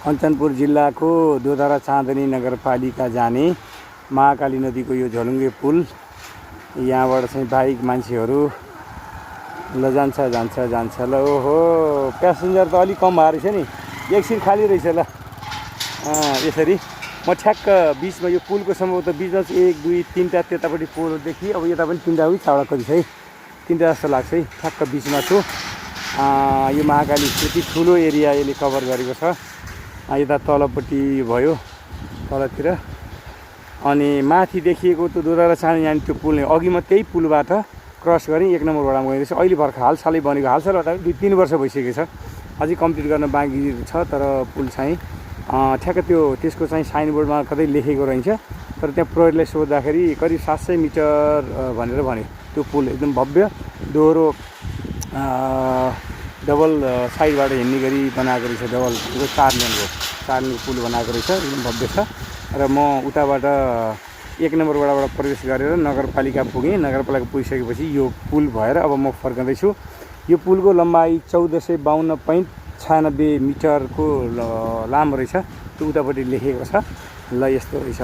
कञ्चनपुर जिल्लाको दोधरा चाँदनी नगरपालिका जाने महाकाली नदीको यो झलुङ्गे पुल यहाँबाट चाहिँ बाइक मान्छेहरू ल जान्छ ल। ओहो प्यासेन्जर त अलिक कम भएर रहेछ नि, एकछिन खाली रहेछ ल। यसरी म ठ्याक्क बिचमा यो पुलको सम्भवतः बिचमा चाहिँ 1 2 3टा त्यतापट्टि पुलदेखि अब यता पनि 3टा उही चाडा कति छ है, 3टा जस्तो लाग्छ है। ठ्याक्क बिचमा छु। यो महाकाली त्यति ठुलो एरिया यसले कभर गरेको छ। यता तलपट्टि भयो तलतिर, अनि माथि देखिएको त्यो दोधरा चाँदनी जाने त्यो पुल अघि म त्यही पुलबाट क्रस गरेँ 1 नम्बर वडामा गइरहेछ। अहिले भर्खर हालसालै बनेको, हालसालै भन्दा 2-3 वर्ष भइसकेको छ, अझै कम्प्लिट गर्न बाँकी छ। तर पुल चाहिँ ठ्याक्क त्यसको चाहिँ साइनबोर्डमा कतै लेखेको रहन्छ, तर त्यहाँ प्रहरीलाई सोद्धाखेरि करिब 700 मिटर भनेर भन्यो। त्यो पुल एकदम भव्य दोहोरो डबल साइडबाट हिँड्ने गरी बनाएको रहेछ। डबल 4 लेनको पुल बनाएको रहेछ, एकदम भव्य छ। र म उताबाट 1 नम्बर वडाबाट प्रवेश गरेर नगरपालिका पुगेँ। नगरपालिका पुगिसकेपछि यो पुल भएर अब म फर्कँदैछु। यो पुलको लम्बाइ 1452.96 मिटरको लामो रहेछ, त्यो उतापट्टि लेखेको छ ल। यस्तो रहेछ।